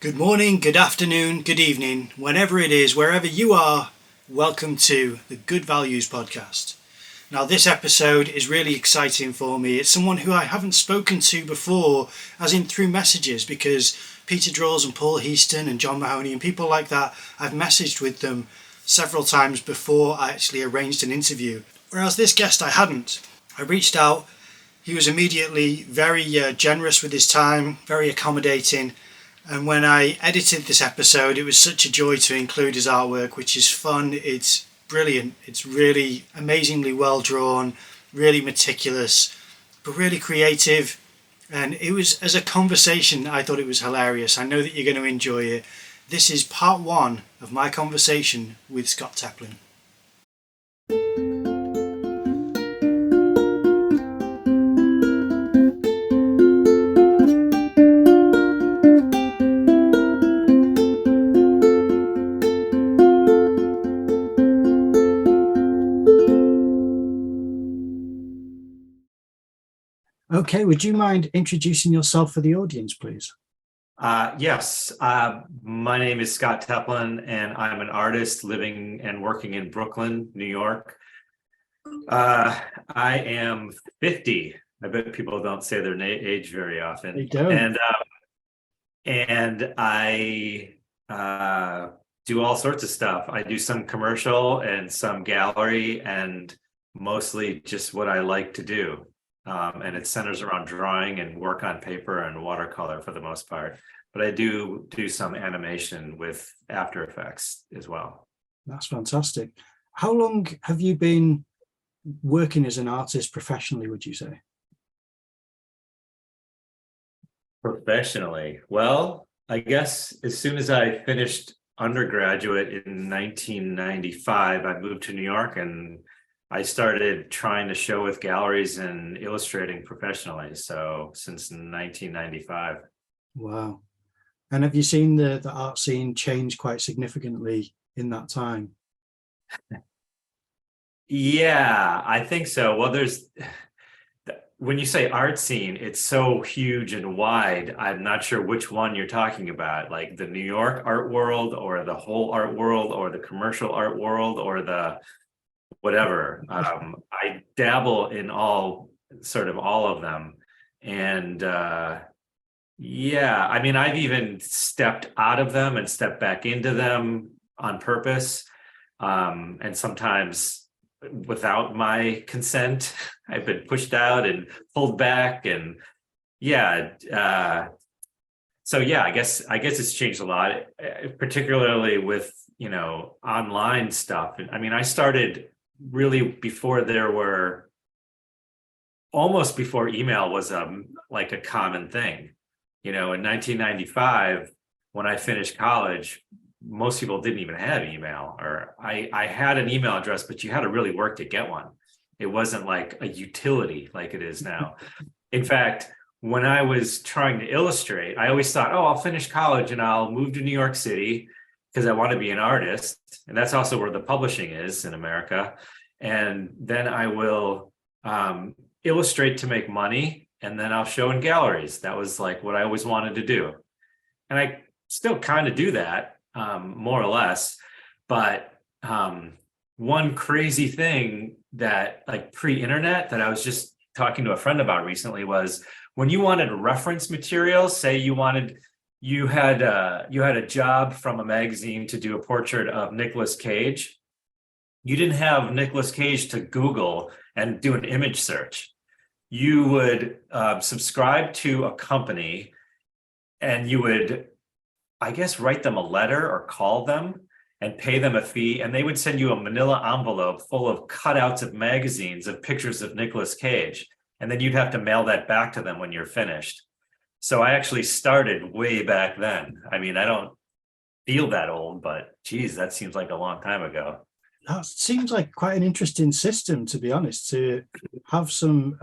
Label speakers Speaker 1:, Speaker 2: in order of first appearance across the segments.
Speaker 1: Good morning, good afternoon, good evening, whenever it is, wherever you are, welcome to the Good Values podcast. Now, this episode is really exciting for me. It's someone who I haven't spoken to before, as in through messages, because Peter Draws and Paul Heaston and John Mahoney and people like that, I've messaged with them several times before I actually arranged an interview. Whereas this guest I hadn't. I reached out, he was immediately very generous with his time, very accommodating. And when I edited this episode, it was such a joy to include his artwork, which is fun. It's brilliant. It's really amazingly well drawn, really meticulous, but really creative. And it was, as a conversation, I thought it was hilarious. I know that you're going to enjoy it. This is part one of my conversation with Scott Teplin. Okay, would you mind introducing yourself for the audience, please?
Speaker 2: Yes, my name is Scott Teplin, and I'm an artist living and working in Brooklyn, New York. I am 50. I bet people don't say their age very often.
Speaker 1: They don't.
Speaker 2: And I do all sorts of stuff. I do some commercial and some gallery, and mostly just what I like to do. And it centers around drawing and work on paper and watercolor for the most part. But I do some animation with After Effects as well.
Speaker 1: That's fantastic. How long have you been working as an artist professionally, would you say?
Speaker 2: Professionally? Well, I guess as soon as I finished undergraduate in 1995, I moved to New York and I started trying to show with galleries and illustrating professionally. So since 1995.
Speaker 1: Wow. And have you seen the art scene change quite significantly in that time?
Speaker 2: Yeah, I think so. Well, when you say art scene, it's so huge and wide. I'm not sure which one you're talking about, like the New York art world or the whole art world or the commercial art world or the whatever. I dabble in all of them. And yeah, I mean, I've even stepped out of them and stepped back into them on purpose. And sometimes without my consent, I've been pushed out and pulled back. And yeah, so yeah, I guess it's changed a lot, particularly with, online stuff. I mean, I started really before almost before email was like a common thing. In 1995, when I finished college, most people didn't even have email, or I had an email address, but you had to really work to get one. It wasn't like a utility like it is now. In fact, when I was trying to illustrate, I always thought, oh, I'll finish college and I'll move to New York City because I want to be an artist. And that's also where the publishing is in America. And then I will illustrate to make money, and then I'll show in galleries. That was like what I always wanted to do. And I still kind of do that, more or less. But one crazy thing that, like pre-internet, that I was just talking to a friend about recently was when you wanted reference material, say you had a job from a magazine to do a portrait of Nicolas Cage. You didn't have Nicolas Cage to Google and do an image search. You would subscribe to a company, and you would, I guess, write them a letter or call them and pay them a fee, and they would send you a manila envelope full of cutouts of magazines of pictures of Nicolas Cage, and then you'd have to mail that back to them when you're finished. So I actually started way back then. I mean, I don't feel that old, but geez, that seems like a long time ago.
Speaker 1: That seems like quite an interesting system, to be honest, to have some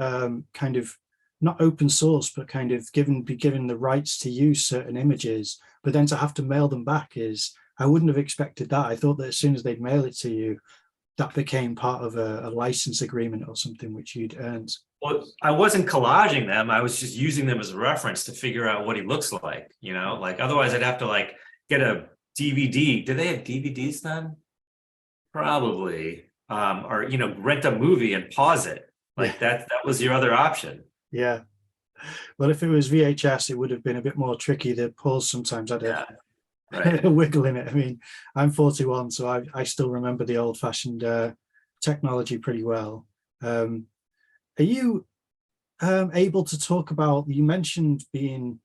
Speaker 1: kind of not open source, but kind of be given the rights to use certain images, but then to have to mail them back I wouldn't have expected that. I thought that as soon as they'd mail it to you, that became part of a license agreement or something which you'd earned.
Speaker 2: Well, I wasn't collaging them. I was just using them as a reference to figure out what he looks like, like otherwise I'd have to like get a DVD. Do they have DVDs then? Probably. Or rent a movie and pause it.
Speaker 1: Yeah,
Speaker 2: Like that was your other option.
Speaker 1: yeah. Well, if it was VHS, it would have been a bit more tricky. The pause sometimes had
Speaker 2: Yeah.
Speaker 1: a
Speaker 2: Right.
Speaker 1: wiggle in it. I mean, I'm 41, so I still remember the old-fashioned technology pretty well. Are you able to talk about, you mentioned being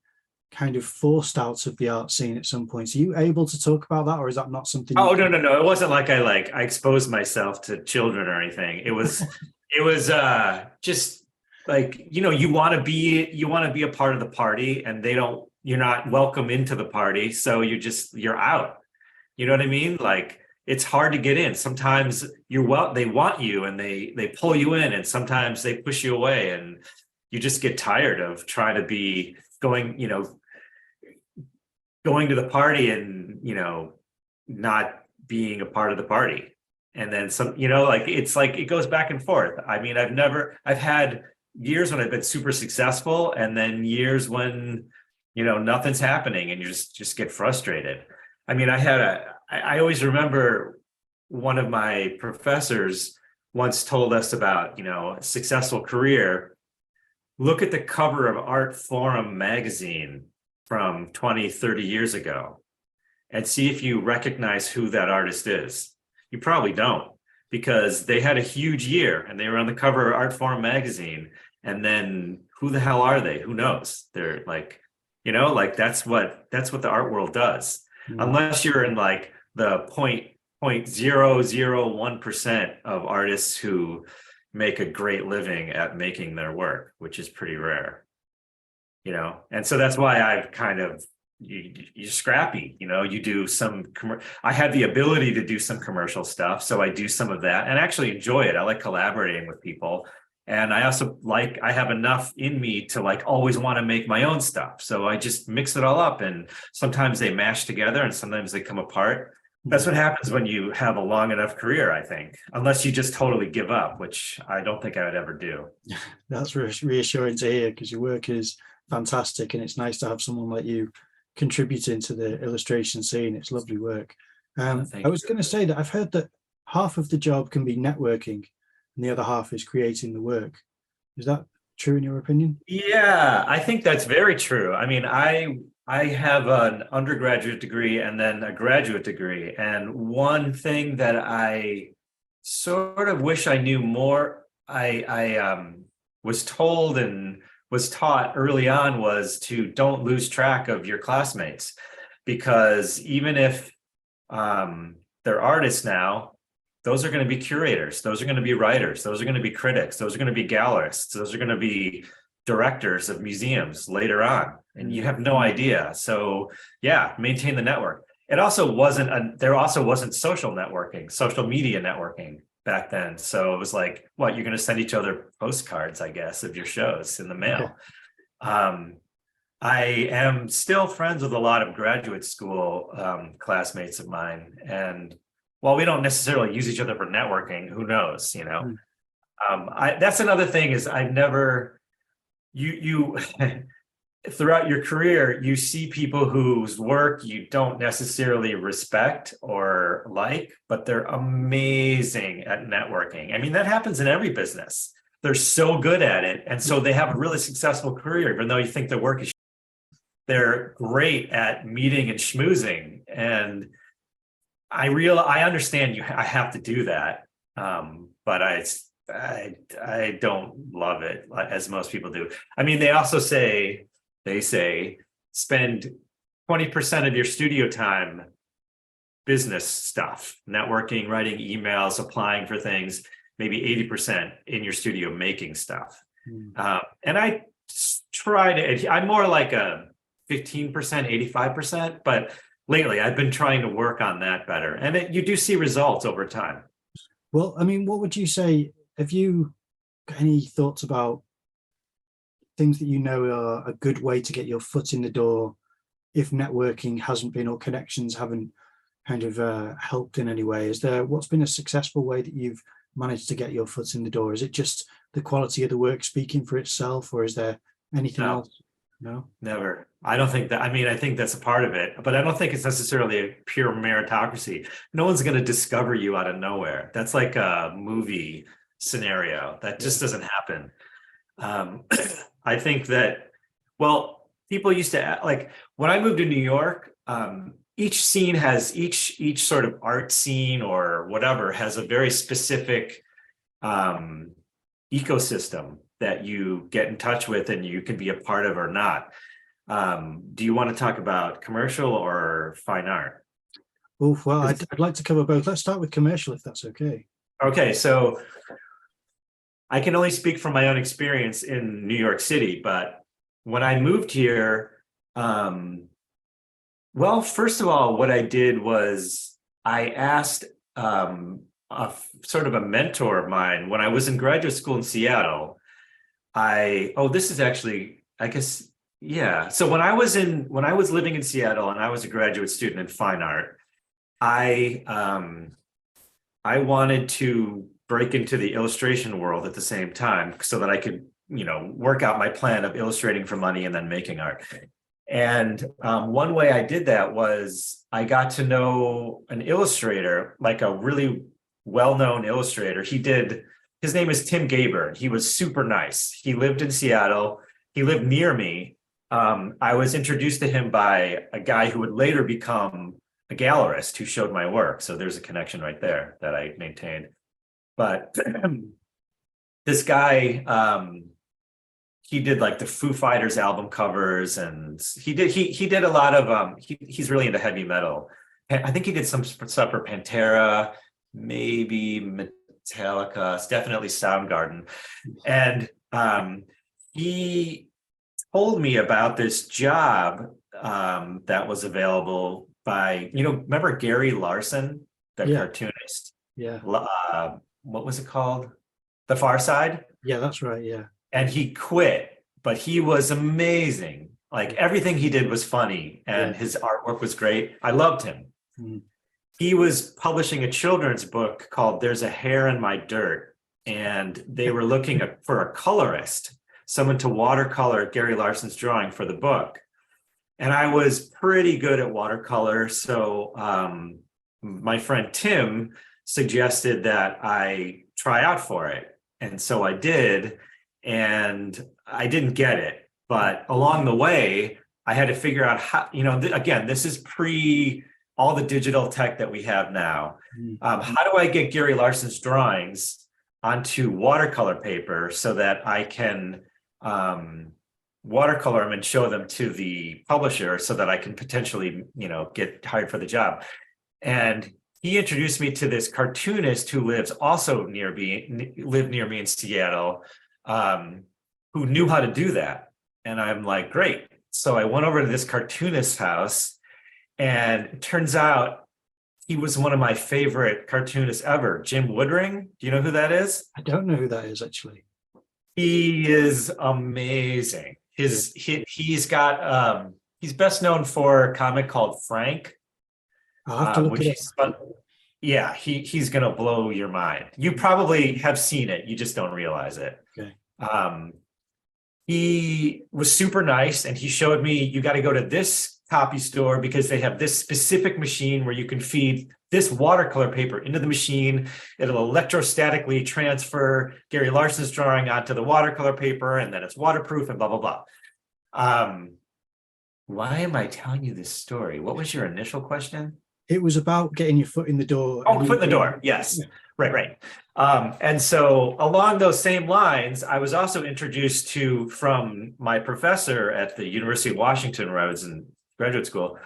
Speaker 1: kind of forced out of the art scene at some point. Are you able to talk about that, or is that not something you
Speaker 2: Oh, no,
Speaker 1: can?
Speaker 2: no, no. It wasn't like I exposed myself to children or anything. It was just like, you want to be a part of the party, and you're not welcome into the party. So you're out. You know what I mean? Like it's hard to get in. Sometimes they want you and they pull you in, and sometimes they push you away, and you just get tired of trying to be going to the party and not being a part of the party. And then some, it's like it goes back and forth. I mean, I've had years when I've been super successful, and then years when nothing's happening, and you just get frustrated. I mean, I always remember one of my professors once told us about a successful career. Look at the cover of Art Forum magazine from 20, 30 years ago and see if you recognize who that artist is. You probably don't, because they had a huge year and they were on the cover of Art Forum magazine. And then who the hell are they? Who knows? They're like, that's what the art world does.
Speaker 1: Mm.
Speaker 2: Unless you're in like the 0.001% of artists who make a great living at making their work, which is pretty rare. And so that's why I've kind of you're scrappy. You do I have the ability to do some commercial stuff, so I do some of that and actually enjoy it. I like collaborating with people, and I also I have enough in me to like always want to make my own stuff, so I just mix it all up, and sometimes they mash together and sometimes they come apart. That's what happens when you have a long enough career, I think, unless you just totally give up, which I don't think I would ever do.
Speaker 1: That's reassuring to hear, because your work is fantastic, and it's nice to have someone like you contributing to the illustration scene. It's lovely work.
Speaker 2: Thank
Speaker 1: I was
Speaker 2: you.
Speaker 1: going to say that I've heard that half of the job can be networking and the other half is creating the work. Is that true in your opinion?
Speaker 2: Yeah, I think that's very true. I mean, I have an undergraduate degree and then a graduate degree. And one thing that I sort of wish I knew more, I was told and was taught early on, was to don't lose track of your classmates, because even if they're artists now, those are going to be curators, those are going to be writers, those are going to be critics, those are going to be gallerists, those are going to be directors of museums later on, and you have no idea. So yeah, maintain the network. There also wasn't social media networking back then. So it was like, what, you're going to send each other postcards, I guess, of your shows in the mail. I am still friends with a lot of graduate school classmates of mine, and while we don't necessarily use each other for networking, who knows, that's another thing, is I've never, you throughout your career, you see people whose work you don't necessarily respect or like, but they're amazing at networking. I mean, that happens in every business. They're so good at it, and so they have a really successful career, even though you think their work is, they're great at meeting and schmoozing. And I understand I have to do that, but I don't love it as most people do. I mean, they say spend 20% of your studio time business stuff, networking, writing emails, applying for things, maybe 80% in your studio making stuff. And I try to, I'm more like a 15%, 85%, but lately I've been trying to work on that better. And you do see results over time.
Speaker 1: Well, I mean, what would you say, have you got any thoughts about things that are a good way to get your foot in the door if networking hasn't been, or connections haven't kind of helped in any way? What's been a successful way that you've managed to get your foot in the door? Is it just the quality of the work speaking for itself, or is there anything
Speaker 2: No.
Speaker 1: else? No.
Speaker 2: Never. I don't think that. I mean, I think that's a part of it, but I don't think it's necessarily a pure meritocracy. No one's going to discover you out of nowhere. That's like a movie scenario. That just doesn't happen. I think that, well, people used to like when I moved to New York, each scene has each sort of art scene or whatever has a very specific ecosystem that you get in touch with and you can be a part of or not. Do you want to talk about commercial or fine art?
Speaker 1: Oh, well, I'd like to cover both. Let's start with commercial, if that's okay.
Speaker 2: Okay, so I can only speak from my own experience in New York City, but when I moved here, well, first of all, what I did was I asked sort of a mentor of mine when I was in graduate school in Seattle. This is actually, I guess, yeah. So when I was living in Seattle and I was a graduate student in fine art, I wanted to break into the illustration world at the same time so that I could, work out my plan of illustrating for money and then making art. And one way I did that was I got to know an illustrator, like a really well-known illustrator. His name is Tim Gaber. He was super nice. He lived in Seattle. He lived near me. I was introduced to him by a guy who would later become a gallerist who showed my work. So there's a connection right there that I maintained. But this guy, he did like the Foo Fighters album covers, and he did a lot of he's really into heavy metal. I think he did some stuff for Pantera, maybe Metallica. It's definitely Soundgarden. And he told me about this job that was available by, remember Gary Larson, the cartoonist?
Speaker 1: Yeah.
Speaker 2: What was it called? The Far Side?
Speaker 1: Yeah, that's right. Yeah.
Speaker 2: And he quit, but he was amazing. Like everything he did was funny and his artwork was great. I loved him. Mm. He was publishing a children's book called There's a Hair in My Dirt. And they were looking for a colorist, someone to watercolor Gary Larson's drawing for the book. And I was pretty good at watercolor. So my friend Tim suggested that I try out for it. And so I did. And I didn't get it, but along the way, I had to figure out how, again, this is pre all the digital tech that we have now. How do I get Gary Larson's drawings onto watercolor paper so that I can watercolor them and show them to the publisher so that I can potentially, get hired for the job. And he introduced me to this cartoonist who lived near me in Seattle. Who knew how to do that. And I'm like, great. So I went over to this cartoonist's house, and it turns out he was one of my favorite cartoonists ever, Jim Woodring. Do you know who that is?
Speaker 1: I don't know who that is, actually.
Speaker 2: He is amazing. He's got he's best known for a comic called Frank.
Speaker 1: I'll have to look it up.
Speaker 2: Yeah, he's gonna blow your mind. You probably have seen it, you just don't realize it.
Speaker 1: Okay.
Speaker 2: He was super nice, and he showed me you got to go to this copy store because they have this specific machine where you can feed this watercolor paper into the machine. It'll electrostatically transfer Gary Larson's drawing onto the watercolor paper, and then it's waterproof and blah blah blah. Why am I telling you this story? What was your initial question?
Speaker 1: It was about getting your foot in the door.
Speaker 2: Oh, foot in the door. Yes. Yeah. Right. And so along those same lines, I was also introduced from my professor at the University of Washington, where I was in graduate school,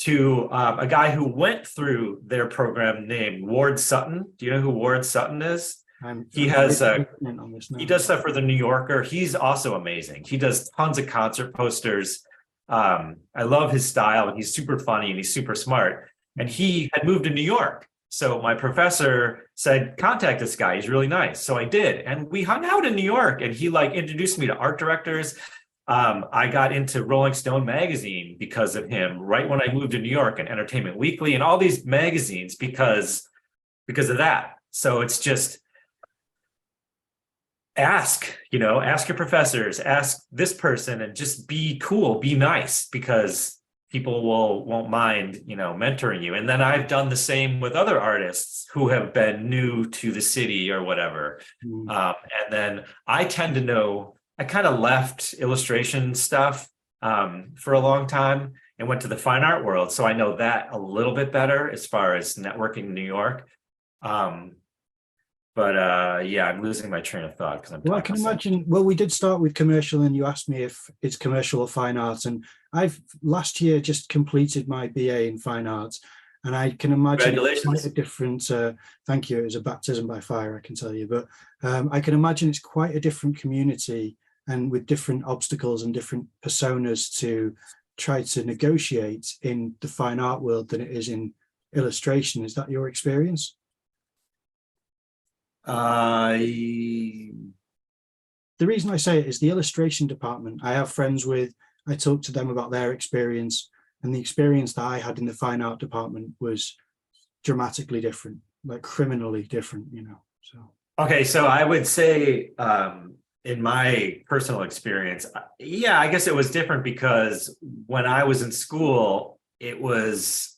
Speaker 2: to a guy who went through their program named Ward Sutton. Do you know who Ward Sutton is? He does stuff for the New Yorker. He's also amazing. He does tons of concert posters. I love his style, and he's super funny and he's super smart. And he had moved to New York. So my professor said, contact this guy. He's really nice. So I did. And we hung out in New York, and he introduced me to art directors. I got into Rolling Stone magazine because of him right when I moved to New York, and Entertainment Weekly and all these magazines because of that. So it's just, ask your professors, ask this person, and just be cool, be nice, because people won't mind, mentoring you. And then I've done the same with other artists who have been new to the city or whatever.
Speaker 1: Mm.
Speaker 2: And then I tend to know, I kind of left illustration stuff for a long time and went to the fine art world. So I know that a little bit better as far as networking in New York. Um, but yeah, I'm losing my train of thought because I'm
Speaker 1: Well, I
Speaker 2: talking
Speaker 1: can
Speaker 2: so much.
Speaker 1: imagine. Well, we did start with commercial, and you asked me if it's commercial or fine arts. And I've last year just completed my BA in fine arts, and I can imagine it's quite a
Speaker 2: Congratulations.
Speaker 1: different. Thank you. It was a baptism by fire, I can tell you. But I can imagine it's quite a different community, and with different obstacles and different personas to try to negotiate in the fine art world than it is in illustration. Is that your experience?
Speaker 2: I
Speaker 1: The reason I say it is the illustration department. I have friends with, I talk to them about their experience, and the experience that I had in the fine art department was dramatically different, like criminally different. So,
Speaker 2: Okay, so I would say, in my personal experience, yeah, I guess it was different because when I was in school, it was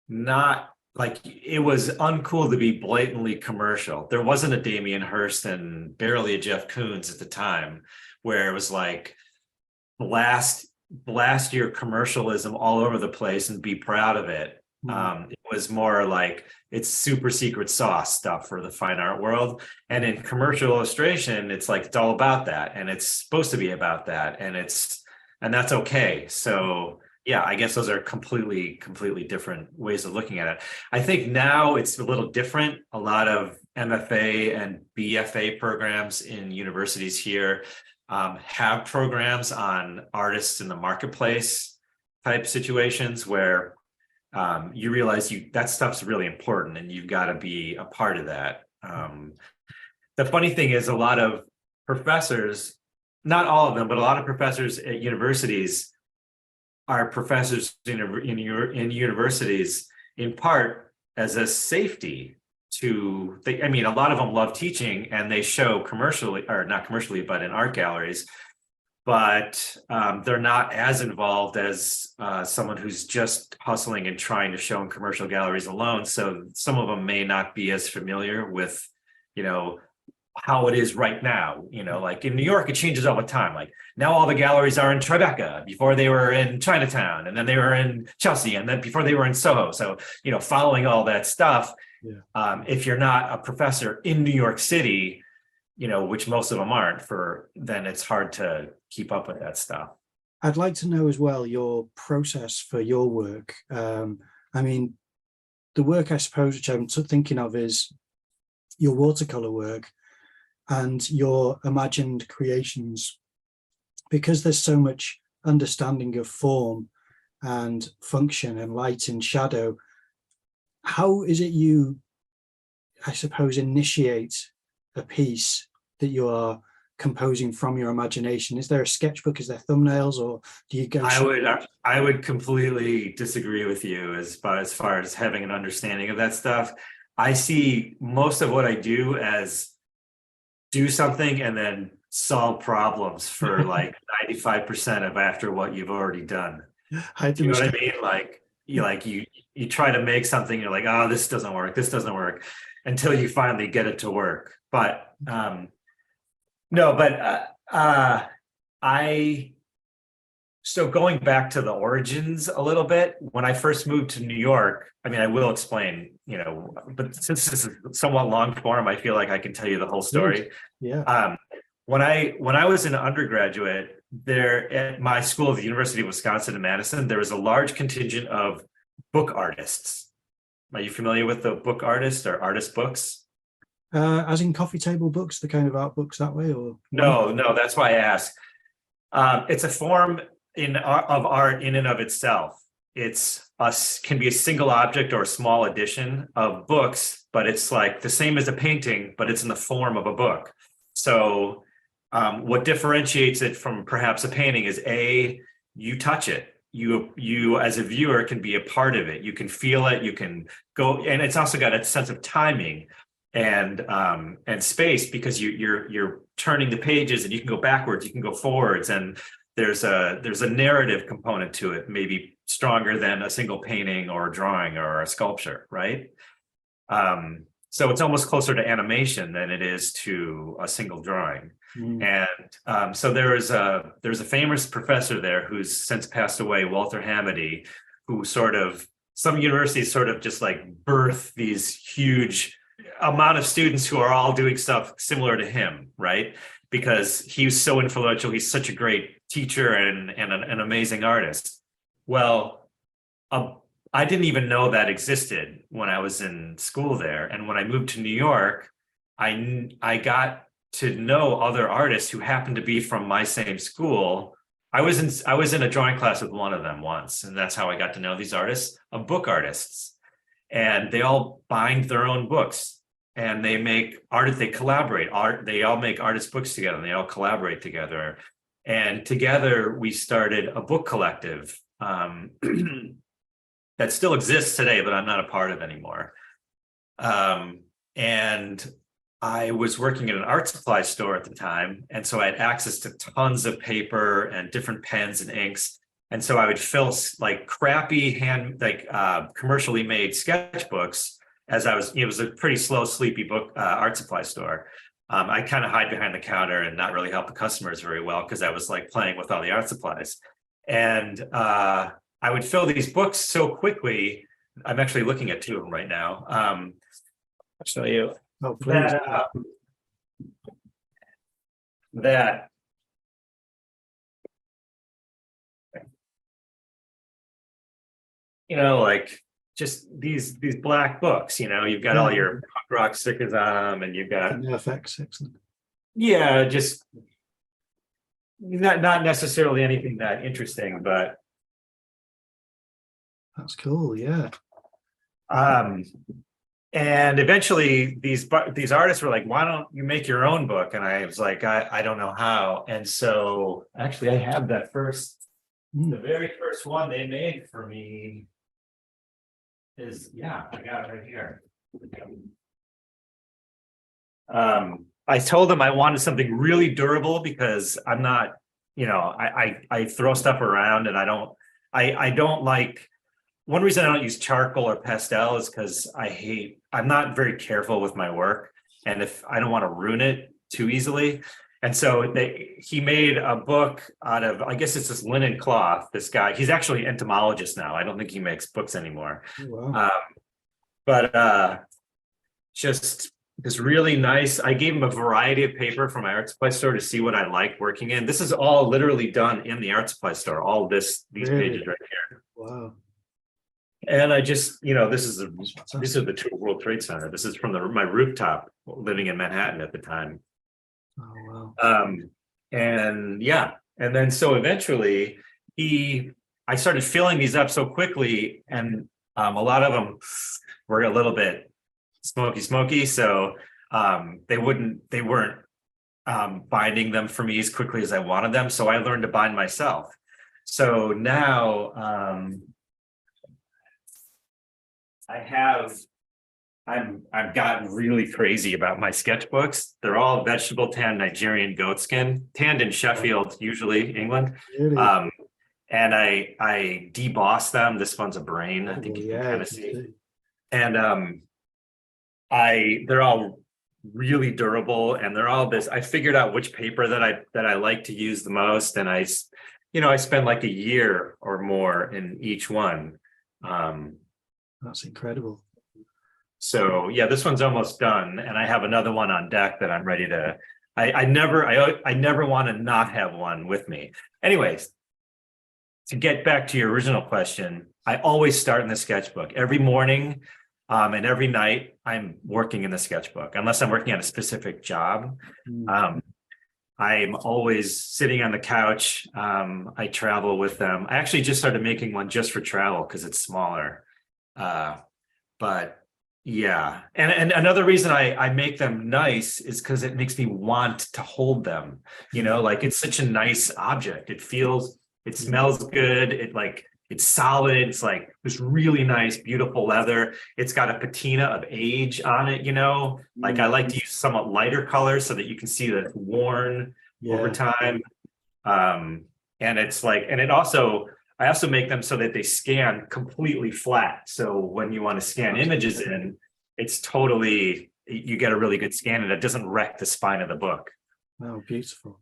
Speaker 2: not like it was uncool to be blatantly commercial. There wasn't a Damien Hirst and barely a Jeff Koons at the time, where it was like blast your commercialism all over the place and be proud of it. It was more like it's super secret sauce stuff for the fine art world. And in commercial illustration, it's like it's all about that, and it's supposed to be about that, and that's okay. So yeah, I guess those are completely different ways of looking at it. I think now it's a little different. A lot of MFA and BFA programs in universities here have programs on artists in the marketplace type situations where you realize that stuff's really important and you've got to be a part of that. The funny thing is, a lot of professors, not all of them, but a lot of professors at universities are professors in universities in part as a safety to, I mean, a lot of them love teaching and they show commercially, or not commercially, but in art galleries, but they're not as involved as someone who's just hustling and trying to show in commercial galleries alone. So some of them may not be as familiar with, how it is right now. Like in New York, it changes all the time. Like now all the galleries are in Tribeca. Before they were in Chinatown, and then they were in Chelsea, and then before they were in Soho. So, following all that stuff,
Speaker 1: yeah.
Speaker 2: if you're not a professor in New York City, which most of them aren't, then it's hard to keep up with that stuff.
Speaker 1: I'd like to know as well your process for your work. I mean, the work I suppose which I'm thinking of is your watercolor work and your imagined creations, because there's so much understanding of form and function and light and shadow. How is it you, I suppose, initiate a piece that you are composing from your imagination? Is there a sketchbook? Is there thumbnails, or do you go?
Speaker 2: I would completely disagree with you as far as having an understanding of that stuff. I see most of what I do as do something and then solve problems for like 95% of after what you've already done.
Speaker 1: Hide
Speaker 2: Do
Speaker 1: the
Speaker 2: you know what I
Speaker 1: mistake.
Speaker 2: mean? You try to make something, you're like, oh, this doesn't work, until you finally get it to work. But no, but so going back to the origins a little bit, when I first moved to New York, I mean, I will explain, but since this is somewhat long form, I feel like I can tell you the whole story.
Speaker 1: Yeah.
Speaker 2: When I was an undergraduate there at my school at the University of Wisconsin in Madison, there was a large contingent of book artists. Are you familiar with the book artist or artist books?
Speaker 1: As in coffee table books, the kind of art books that way, or
Speaker 2: No, that's why I asked. It's a form of art in and of itself. Can be a single object or a small edition of books, but it's like the same as a painting, but it's in the form of a book. So what differentiates it from perhaps a painting is you touch it. You as a viewer can be a part of it. You can feel it. You can go, and it's also got a sense of timing. and space, because you're turning the pages and you can go backwards, you can go forwards, and there's a narrative component to it, maybe stronger than a single painting or a drawing or a sculpture, right? So it's almost closer to animation than it is to a single drawing. And so there's a famous professor there who's since passed away, Walter Hamady, who some universities sort of just like birth these huge amount of students who are all doing stuff similar to him, right? Because he's so influential, he's such a great teacher and an amazing artist. Well, I didn't even know that existed when I was in school there. And when I moved to New York, I got to know other artists who happened to be from my same school. I was in a drawing class with one of them once, and that's how I got to know these artists, book artists. And they all bind their own books, and they collaborate. They all make artist books together, and they all collaborate together. And together we started a book collective that still exists today, but I'm not a part of anymore. And I was working at an art supply store at the time, and so I had access to tons of paper and different pens and inks. And so I would fill like crappy commercially made sketchbooks it was a pretty slow, sleepy book art supply store. I kind of hide behind the counter and not really help the customers very well, because I was like playing with all the art supplies. And I would fill these books so quickly. I'm actually looking at two of them right now. I'll show you.
Speaker 1: Oh, please.
Speaker 2: That like just these black books, you've got all your punk rock stickers on them, and you've got
Speaker 1: FX, excellent.
Speaker 2: Yeah, just not necessarily anything that interesting, but
Speaker 1: that's cool. Yeah.
Speaker 2: And eventually these artists were like, why don't you make your own book? And I was like, I don't know how. And so actually I have the very first one they made for me I got it right here. I told them I wanted something really durable, because I'm not, I throw stuff around, and I don't like. One reason I don't use charcoal or pastel is because I'm not very careful with my work, and if I don't want to ruin it too easily. And so he made a book out of, I guess it's this linen cloth. This guy, he's actually an entomologist now. I don't think he makes books anymore.
Speaker 1: Oh, wow.
Speaker 2: But just this really nice, I gave him a variety of paper from my art supply store to see what I liked working in. This is all literally done in the art supply store, all these pages right here.
Speaker 1: Wow.
Speaker 2: And I just, this is the two World Trade Center. This is from my rooftop living in Manhattan at the time.
Speaker 1: Oh, wow.
Speaker 2: And then so eventually I started filling these up so quickly, and a lot of them were a little bit smoky. So they weren't binding them for me as quickly as I wanted them. So I learned to bind myself. So now I've gotten really crazy about my sketchbooks. They're all vegetable tan Nigerian goat skin, tanned in Sheffield, usually England.
Speaker 1: Really?
Speaker 2: And I deboss them. This one's a brain, I think you can kind of see. And they're all really durable, and they're all this. I figured out which paper that I like to use the most, and I spend like a year or more in each one.
Speaker 1: That's incredible.
Speaker 2: So this one's almost done, and I have another one on deck that I'm ready to. I never want to not have one with me. Anyways, to get back to your original question, I always start in the sketchbook every morning, and every night I'm working in the sketchbook, unless I'm working on a specific job. I'm always sitting on the couch. I travel with them. I actually just started making one just for travel because it's smaller. But yeah, and another reason I make them nice is because it makes me want to hold them. Like it's such a nice object. It smells good. It like it's solid. It's like this really nice, beautiful leather. It's got a patina of age on it, like I like to use somewhat lighter colors so that you can see that it's worn over
Speaker 1: Yeah.
Speaker 2: time. And it's like, and it also, I also make them so that they scan completely flat. So when you want to scan images in, it's totally, you get a really good scan and it doesn't wreck the spine of the book.
Speaker 1: Oh, beautiful.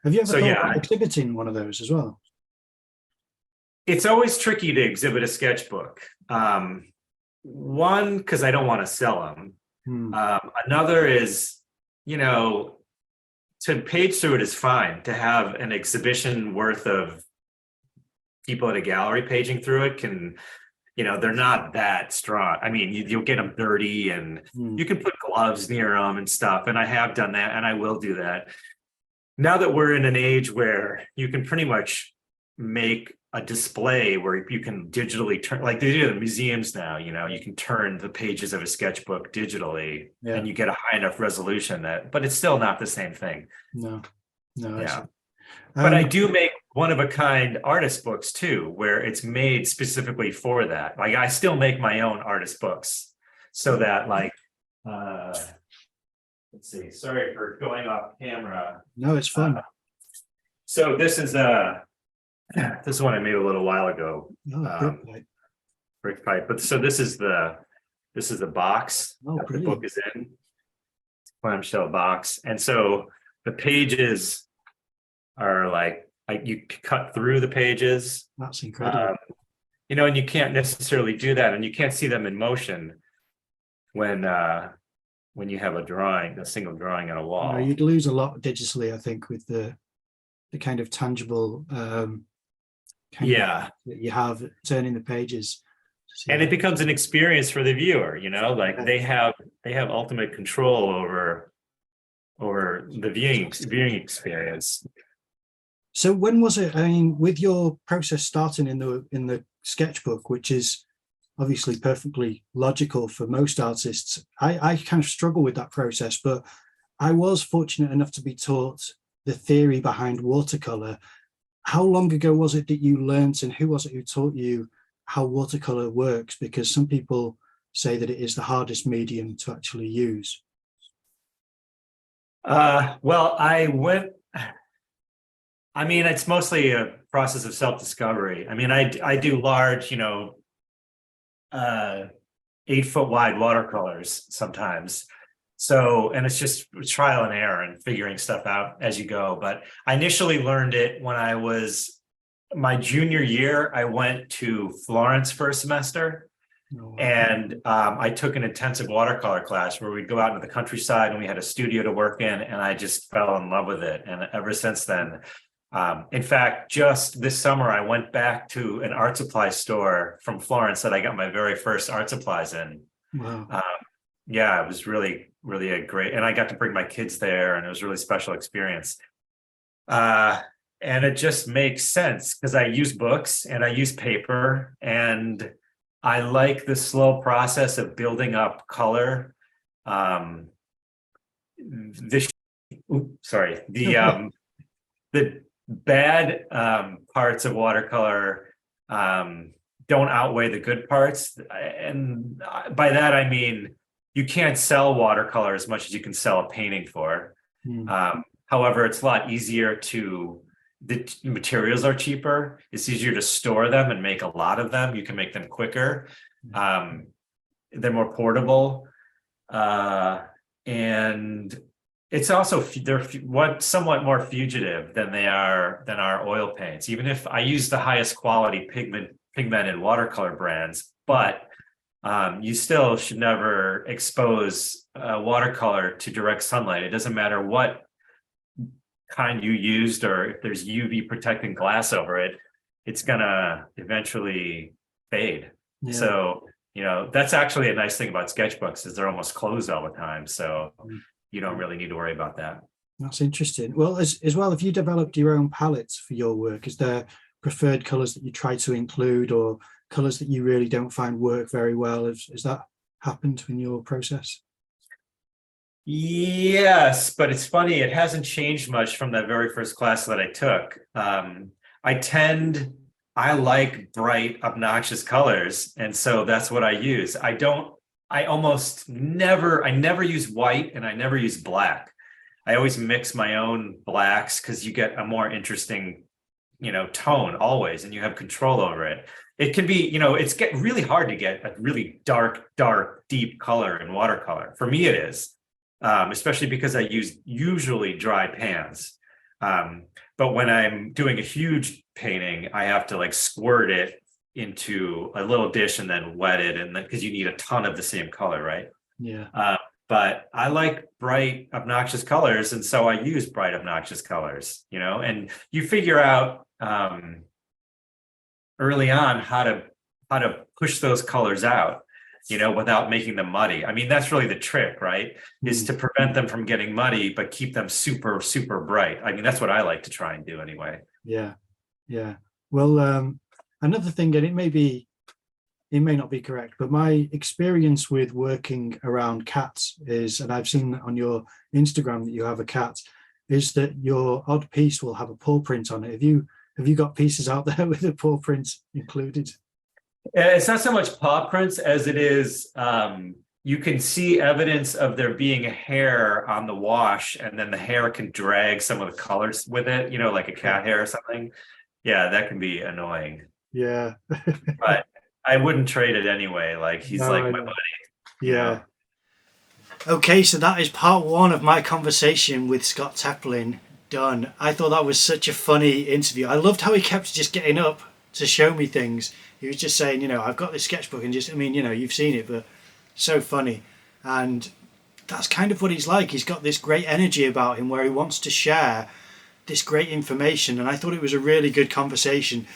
Speaker 1: Have you ever
Speaker 2: So
Speaker 1: thought
Speaker 2: yeah,
Speaker 1: of exhibiting one of those as well?
Speaker 2: it's always tricky to exhibit a sketchbook. One, because I don't want to sell them. Another is, to page through it is fine. To have an exhibition worth of people at a gallery paging through it can, they're not that strong. I mean, you'll get them dirty and you can put gloves near them and stuff. And I have done that and I will do that. Now that we're in an age where you can pretty much make a display where you can digitally turn, like they do in museums now, you can turn the pages of a sketchbook digitally and you get a high enough resolution but it's still not the same thing.
Speaker 1: No.
Speaker 2: Yeah. But I do make one of a kind artist books too, where it's made specifically for that. Like I still make my own artist books so that let's see, sorry for going off camera.
Speaker 1: No, it's fun.
Speaker 2: So this is one I made a little while ago. Brick pipe. But so this is the box that the book is in. Clamshell box. And so the pages are like you cut through the pages.
Speaker 1: That's incredible.
Speaker 2: And you can't necessarily do that, and you can't see them in motion when you have a single drawing on a wall.
Speaker 1: No, you'd lose a lot digitally, I think, with the kind of tangible that you have turning the pages.
Speaker 2: And it becomes an experience for the viewer, they have ultimate control over the viewing experience.
Speaker 1: So when was it? I mean, with your process starting in the sketchbook, which is obviously perfectly logical for most artists, I kind of struggle with that process, but I was fortunate enough to be taught the theory behind watercolor. How long ago was it that you learned, and who was it who taught you how watercolor works? Because some people say that it is the hardest medium to actually use.
Speaker 2: It's mostly a process of self-discovery. I mean, I do large, 8-foot wide watercolors sometimes. So, and it's just trial and error and figuring stuff out as you go. But I initially learned it when I was my junior year. I went to Florence for a semester. And I took an intensive watercolor class where we'd go out into the countryside and we had a studio to work in, and I just fell in love with it. And ever since then, in fact, just this summer, I went back to an art supply store from Florence that I got my very first art supplies in.
Speaker 1: Wow.
Speaker 2: It was really, really a great, and I got to bring my kids there, and it was a really special experience. And it just makes sense because I use books and I use paper, and I like the slow process of building up color. The bad parts of watercolor don't outweigh the good parts. And by that, I mean, you can't sell watercolor as much as you can sell a painting for. However, it's a lot easier the materials are cheaper. It's easier to store them and make a lot of them. You can make them quicker. They're more portable. And it's also, they're somewhat more fugitive than our oil paints. Even if I use the highest quality pigmented watercolor brands, but you still should never expose watercolor to direct sunlight. It doesn't matter what kind you used, or if there's UV protecting glass over it, it's gonna eventually fade. So that's actually a nice thing about sketchbooks, is they're almost closed all the time, so you don't really need to worry about that.
Speaker 1: That's interesting. Well, as well, have you developed your own palettes for your work? Is there preferred colors that you try to include, or colors that you really don't find work very well? Has that happened in your process?
Speaker 2: Yes, but it's funny, it hasn't changed much from that very first class that I took. I tend I like bright, obnoxious colors, and so that's what I use. I never use white and I never use black. I always mix my own blacks because you get a more interesting, tone always, and you have control over it. It can be, it's get really hard to get a really dark, deep color in watercolor. For me, it is, especially because I use usually dry pans. But when I'm doing a huge painting, I have to like squirt it into a little dish and then wet it, and because you need a ton of the same color, right?
Speaker 1: Yeah.
Speaker 2: But I like bright, obnoxious colors, and so I use bright, obnoxious colors, and you figure out early on how to push those colors out, without making them muddy. I mean, that's really the trick, right? Is to prevent them from getting muddy, but keep them super, super bright. I mean, that's what I like to try and do anyway.
Speaker 1: Yeah. Well, another thing, and it may not be correct, but my experience with working around cats is, and I've seen on your Instagram that you have a cat, is that your odd piece will have a paw print on it. Have you got pieces out there with a paw print included?
Speaker 2: It's not so much paw prints as it is, you can see evidence of there being a hair on the wash, and then the hair can drag some of the colors with it, like a cat hair or something. Yeah, that can be annoying.
Speaker 1: Yeah.
Speaker 2: But I wouldn't trade it anyway. Like he's
Speaker 1: No,
Speaker 2: like
Speaker 1: I
Speaker 2: my
Speaker 1: know.
Speaker 2: buddy.
Speaker 1: Yeah. Okay, so that is part one of my conversation with Scott Teplin done. I thought that was such a funny interview. I loved how he kept just getting up to show me things. He was just saying, I've got this sketchbook, and just, you've seen it, but so funny. And that's kind of what he's like. He's got this great energy about him where he wants to share this great information. And I thought it was a really good conversation.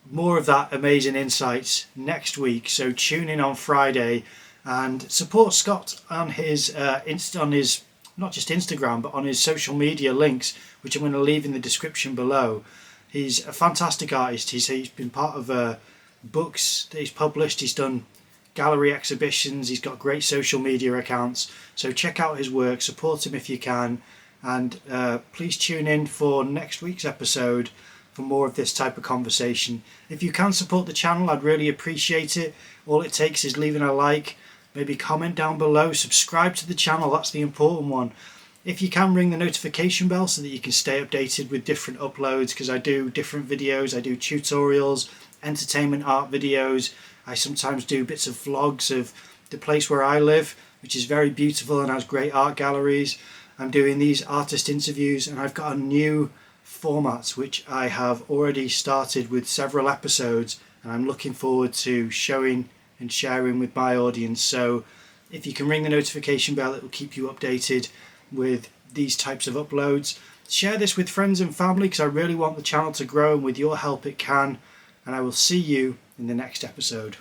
Speaker 1: More of that amazing insights next week. So tune in on Friday and support Scott on his on his not just Instagram, but on his social media links, which I'm going to leave in the description below. He's a fantastic artist. He's been part of books that he's published. He's done gallery exhibitions. He's got great social media accounts. So check out his work, support him if you can, and please tune in for next week's episode for more of this type of conversation. If you can support the channel, I'd really appreciate it. All it takes is leaving a like, maybe comment down below, subscribe to the channel, that's the important one. If you can, ring the notification bell so that you can stay updated with different uploads, because I do different videos. I do tutorials, entertainment art videos. I sometimes do bits of vlogs of the place where I live, which is very beautiful and has great art galleries. I'm doing these artist interviews, and I've got a new formats which I have already started with several episodes, and I'm looking forward to showing and sharing with my audience. So if you can ring the notification bell, it will keep you updated with these types of uploads. Share this with friends and family, because I really want the channel to grow, and with your help it can. And I will see you in the next episode.